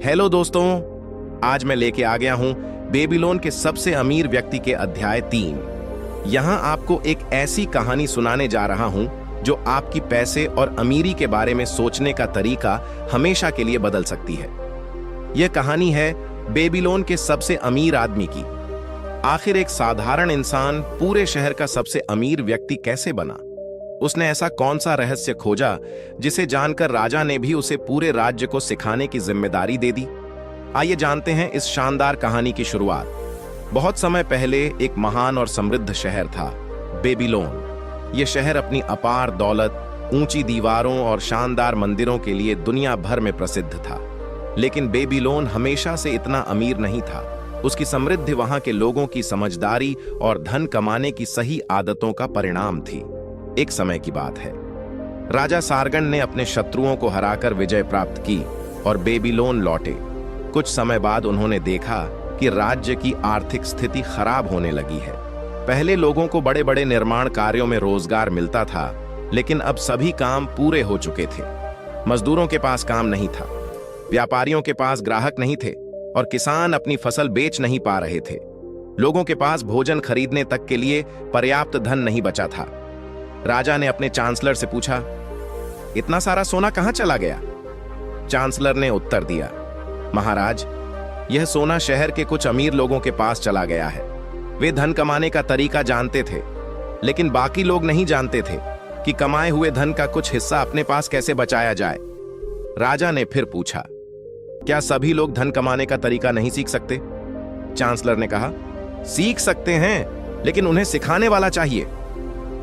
Hello दोस्तों, आज मैं लेके आ गया हूं बेबीलोन के सबसे अमीर व्यक्ति के अध्याय 3। यहां आपको एक ऐसी कहानी सुनाने जा रहा हूं जो आपकी पैसे और अमीरी के बारे में सोचने का तरीका हमेशा के लिए बदल सकती है। यह कहानी है बेबीलोन के सबसे अमीर आदमी की। आखिर एक साधारण इंसान पूरे शहर का सबसे अमीर व्यक्ति कैसे बना? उसने ऐसा कौन सा रहस्य खोजा जिसे जानकर राजा ने भी उसे पूरे राज्य को सिखाने की जिम्मेदारी दे दी? आइए जानते हैं इस शानदार कहानी की शुरुआत। बहुत समय पहले एक महान और समृद्ध शहर था, बेबीलोन। यह शहर अपनी अपार दौलत, ऊंची दीवारों और शानदार मंदिरों के लिए दुनिया भर में प्रसिद्ध था। लेकिन बेबीलोन हमेशा से इतना अमीर नहीं था। उसकी समृद्धि वहां के लोगों की समझदारी और धन कमाने की सही आदतों का परिणाम थी। एक समय की बात है, राजा सारगन ने अपने शत्रुओं को हराकर विजय प्राप्त की और बेबीलोन लौटे। कुछ समय बाद उन्होंने देखा कि राज्य की आर्थिक स्थिति खराब होने लगी है। पहले लोगों को बड़े बड़े निर्माण कार्यों में रोजगार मिलता था, लेकिन अब सभी काम पूरे हो चुके थे। मजदूरों के पास काम नहीं था, व्यापारियों के पास ग्राहक नहीं थे और किसान अपनी फसल बेच नहीं पा रहे थे। लोगों के पास भोजन खरीदने तक के लिए पर्याप्त धन नहीं बचा था। राजा ने अपने चांसलर से पूछा, इतना सारा सोना कहां चला गया? चांसलर ने उत्तर दिया, महाराज, यह सोना शहर के कुछ अमीर लोगों के पास चला गया है। वे धन कमाने का तरीका जानते थे, लेकिन बाकी लोग नहीं जानते थे कि कमाए हुए धन का कुछ हिस्सा अपने पास कैसे बचाया जाए। राजा ने फिर पूछा, क्या सभी लोग धन कमाने का तरीका नहीं सीख सकते? चांसलर ने कहा, सीख सकते हैं, लेकिन उन्हें सिखाने वाला चाहिए।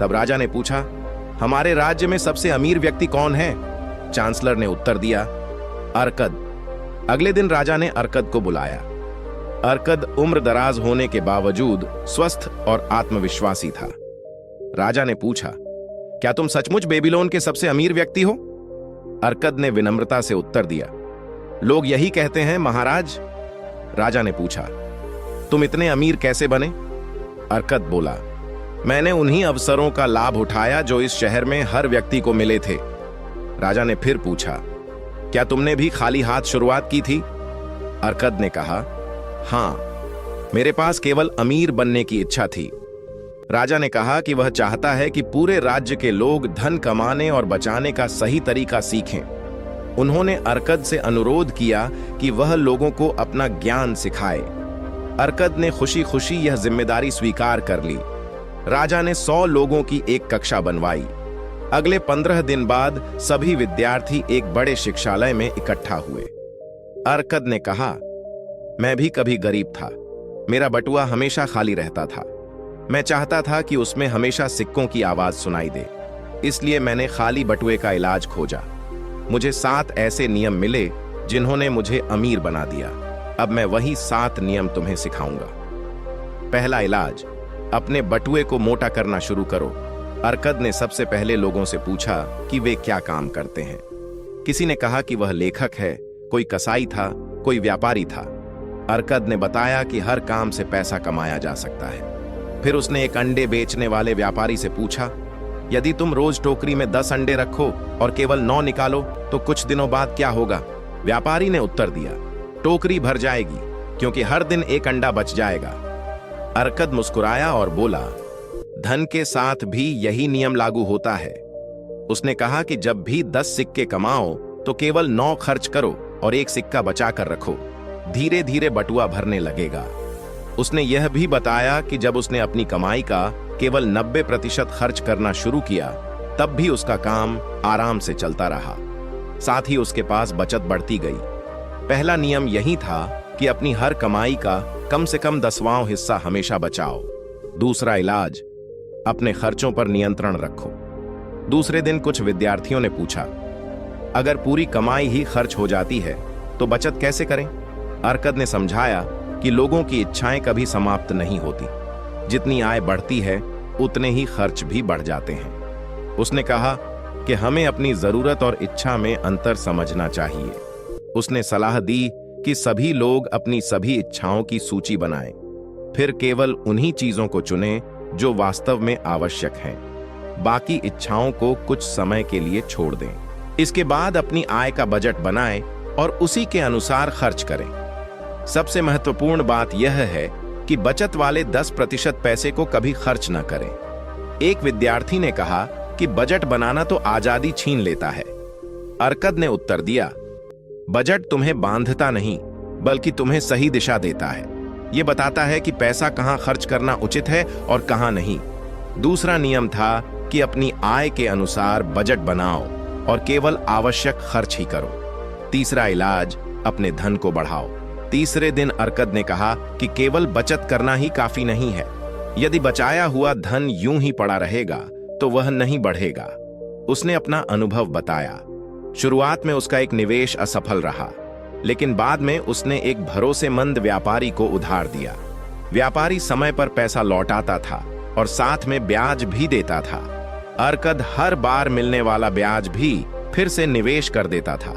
तब राजा ने पूछा, हमारे राज्य में सबसे अमीर व्यक्ति कौन है? चांसलर ने उत्तर दिया, अर्कद। अगले दिन राजा ने अर्कद को बुलाया। अर्कद उम्र दराज होने के बावजूद स्वस्थ और आत्मविश्वासी था। राजा ने पूछा, क्या तुम सचमुच बेबीलोन के सबसे अमीर व्यक्ति हो? अर्कद ने विनम्रता से उत्तर दिया, लोग यही कहते हैं महाराज। राजा ने पूछा, तुम इतने अमीर कैसे बने? अर्कद बोला, मैंने उन्हीं अवसरों का लाभ उठाया जो इस शहर में हर व्यक्ति को मिले थे। राजा ने फिर पूछा, क्या तुमने भी खाली हाथ शुरुआत की थी? अर्कद ने कहा, हां, मेरे पास केवल अमीर बनने की इच्छा थी। राजा ने कहा कि वह चाहता है कि पूरे राज्य के लोग धन कमाने और बचाने का सही तरीका सीखें। उन्होंने अर्कद से अनुरोध किया कि वह लोगों को अपना ज्ञान सिखाए। अर्कद ने खुशी खुशी यह जिम्मेदारी स्वीकार कर ली। राजा ने 100 लोगों की एक कक्षा बनवाई। अगले 15 दिन बाद सभी विद्यार्थी एक बड़े शिक्षालय में इकट्ठा हुए। अर्कद ने कहा, मैं भी कभी गरीब था। मेरा बटुआ हमेशा खाली रहता था। मैं चाहता था कि उसमें हमेशा सिक्कों की आवाज सुनाई दे, इसलिए मैंने खाली बटुए का इलाज खोजा। मुझे 7 ऐसे नियम मिले जिन्होंने मुझे अमीर बना दिया। अब मैं वही 7 नियम तुम्हें सिखाऊंगा। पहला इलाज, अपने बटुए को मोटा करना शुरू करो। अर्कद ने सबसे पहले लोगों से पूछा कि वे क्या काम करते हैं। किसी ने कहा कि वह लेखक है, कोई कसाई था, कोई व्यापारी था। अर्कद ने बताया कि हर काम से पैसा कमाया जा सकता है। फिर उसने एक अंडे बेचने वाले व्यापारी से पूछा, यदि तुम रोज टोकरी में 10 अंडे रखो और केवल 9 निकालो तो कुछ दिनों बाद क्या होगा? व्यापारी ने उत्तर दिया, टोकरी भर जाएगी, क्योंकि हर दिन एक अंडा बच जाएगा। अर्कद मुस्कुराया और बोला, धन के साथ भी यही नियम लागू होता है। उसने कहा कि जब भी 10 सिक्के कमाओ तो केवल 9 खर्च करो और एक सिक्का बचा कर रखो। धीरे धीरे बटुआ भरने लगेगा। उसने यह भी बताया कि जब उसने अपनी कमाई का केवल 90% खर्च करना शुरू किया, तब भी उसका काम आराम से चलता रहा। साथ ही उसके पास बचत बढ़ती गई। पहला नियम यही था कि अपनी हर कमाई का कम से कम 10वां हिस्सा हमेशा बचाओ। दूसरा इलाज, अपने खर्चों पर नियंत्रण रखो। दूसरे दिन कुछ विद्यार्थियों ने पूछा, अगर पूरी कमाई ही खर्च हो जाती है तो बचत कैसे करें? अर्कद ने समझाया कि लोगों की इच्छाएं कभी समाप्त नहीं होती। जितनी आय बढ़ती है उतने ही खर्च भी बढ़ जाते हैं। उसने कहा कि हमें अपनी जरूरत और इच्छा में अंतर समझना चाहिए। उसने सलाह दी कि सभी लोग अपनी सभी इच्छाओं की सूची बनाएं, फिर केवल उन्हीं चीजों को चुनें जो वास्तव में आवश्यक हैं। बाकी इच्छाओं को कुछ समय के लिए छोड़ दें। इसके बाद अपनी आय का बजट बनाएं और उसी के अनुसार खर्च करें। सबसे महत्वपूर्ण बात यह है कि बचत वाले 10% पैसे को कभी खर्च न करें। एक विद्यार्थी ने कहा कि बजट बनाना तो आजादी छीन लेता है। अर्कद ने उत्तर दिया, बजट तुम्हें बांधता नहीं बल्कि तुम्हें सही दिशा देता है। यह बताता है कि पैसा कहां खर्च करना उचित है और कहां नहीं। दूसरा नियम था कि अपनी आय के अनुसार बजट बनाओ और केवल आवश्यक खर्च ही करो। तीसरा इलाज, अपने धन को बढ़ाओ। तीसरे दिन अर्कद ने कहा कि केवल बचत करना ही काफी नहीं है। यदि बचाया हुआ धन यूं ही पड़ा रहेगा तो वह नहीं बढ़ेगा। उसने अपना अनुभव बताया। शुरुआत में उसका एक निवेश असफल रहा, लेकिन बाद में उसने एक भरोसेमंद व्यापारी को उधार दिया। व्यापारी समय पर पैसा लौटाता था और साथ में ब्याज भी देता था। अर्कद हर बार मिलने वाला ब्याज भी फिर से निवेश कर देता था।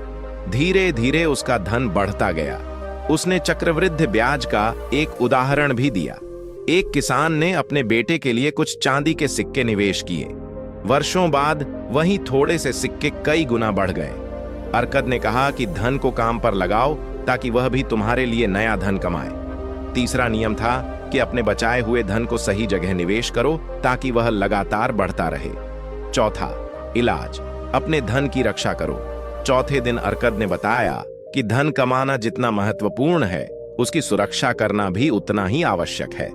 धीरे धीरे उसका धन बढ़ता गया। उसने चक्रवृद्धि ब्याज का एक उदाहरण भी दिया। एक किसान ने अपने बेटे के लिए कुछ चांदी के सिक्के निवेश किए। वर्षों बाद वही थोड़े से सिक्के कई गुना बढ़ गए। अर्कद ने कहा कि धन को काम पर लगाओ ताकि वह भी तुम्हारे लिए नया धन कमाए। तीसरा नियम था कि अपने बचाए हुए धन को सही जगह निवेश करो ताकि वह लगातार बढ़ता रहे। चौथा इलाज, अपने धन की रक्षा करो। चौथे दिन अर्कद ने बताया कि धन कमाना जितना महत्वपूर्ण है, उसकी सुरक्षा करना भी उतना ही आवश्यक है।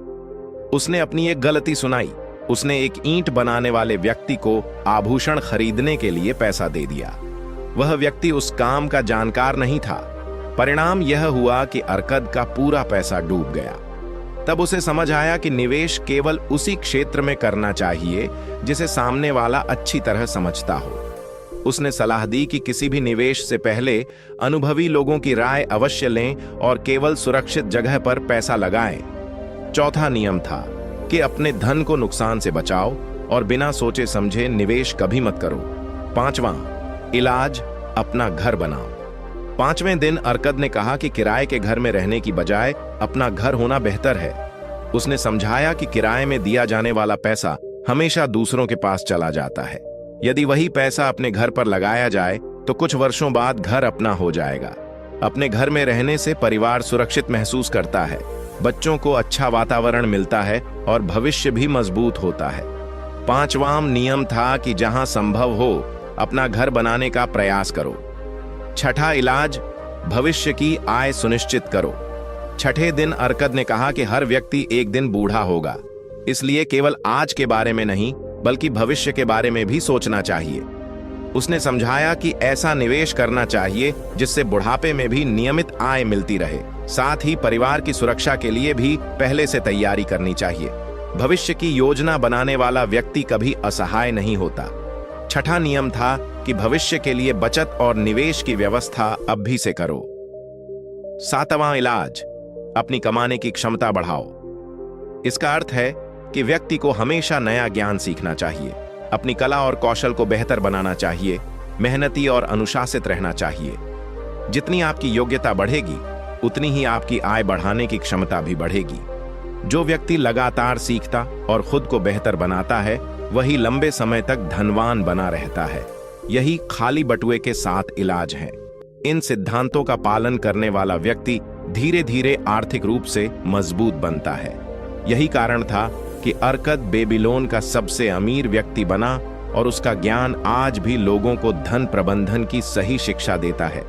उसने अपनी एक गलती सुनाई। उसने एक ईंट बनाने वाले व्यक्ति को आभूषण खरीदने के लिए पैसा दे दिया। वह व्यक्ति उस काम का जानकार नहीं था। परिणाम यह हुआ कि अर्कद का पूरा पैसा डूब गया। तब उसे समझ आया कि निवेश केवल उसी क्षेत्र में करना चाहिए जिसे सामने वाला अच्छी तरह समझता हो। उसने सलाह दी कि किसी भी निवेश से पहले अनुभवी लोगों की राय अवश्य लें और केवल सुरक्षित जगह पर पैसा लगाएं। चौथा नियम था कि अपने धन को नुकसान से बचाओ और बिना सोचे समझे निवेश कभी मत करो। पांचवां इलाज, अपना घर बनाओ। पांचवें दिन अर्कद ने कहा कि किराए के घर में रहने की बजाय अपना घर होना बेहतर है। उसने समझाया कि किराए में दिया जाने वाला पैसा हमेशा दूसरों के पास चला जाता है। यदि वही पैसा अपने घर पर लगाया जाए तो कुछ वर्षों बाद घर अपना हो जाएगा। अपने घर में रहने से परिवार सुरक्षित महसूस करता है, बच्चों को अच्छा वातावरण मिलता है और भविष्य भी मजबूत होता है। पांचवां नियम था कि जहां संभव हो अपना घर बनाने का प्रयास करो। छठा इलाज, भविष्य की आय सुनिश्चित करो। छठे दिन अर्कद ने कहा कि हर व्यक्ति एक दिन बूढ़ा होगा, इसलिए केवल आज के बारे में नहीं बल्कि भविष्य के बारे में भी सोचना चाहिए। उसने समझाया कि ऐसा निवेश करना चाहिए जिससे बुढ़ापे में भी नियमित आय मिलती रहे। साथ ही परिवार की सुरक्षा के लिए भी पहले से तैयारी करनी चाहिए। भविष्य की योजना बनाने वाला व्यक्ति कभी असहाय नहीं होता। छठा नियम था कि भविष्य के लिए बचत और निवेश की व्यवस्था अब भी से करो। सातवां इलाज, अपनी कमाने की क्षमता बढ़ाओ। इसका अर्थ है कि व्यक्ति को हमेशा नया ज्ञान सीखना चाहिए, अपनी कला और कौशल को बेहतर बनाना चाहिए, मेहनती और अनुशासित रहना चाहिए। जितनी आपकी योग्यता बढ़ेगी उतनी ही आपकी आय बढ़ाने की क्षमता भी बढ़ेगी। जो व्यक्ति लगातार सीखता और खुद को बेहतर बनाता है वही लंबे समय तक धनवान बना रहता है। यही खाली बटुए के 7 इलाज हैं। इन सिद्धांतों का पालन करने वाला व्यक्ति धीरे धीरे आर्थिक रूप से मजबूत बनता है। यही कारण था कि अर्कद बेबीलोन का सबसे अमीर व्यक्ति बना और उसका ज्ञान आज भी लोगों को धन प्रबंधन की सही शिक्षा देता है।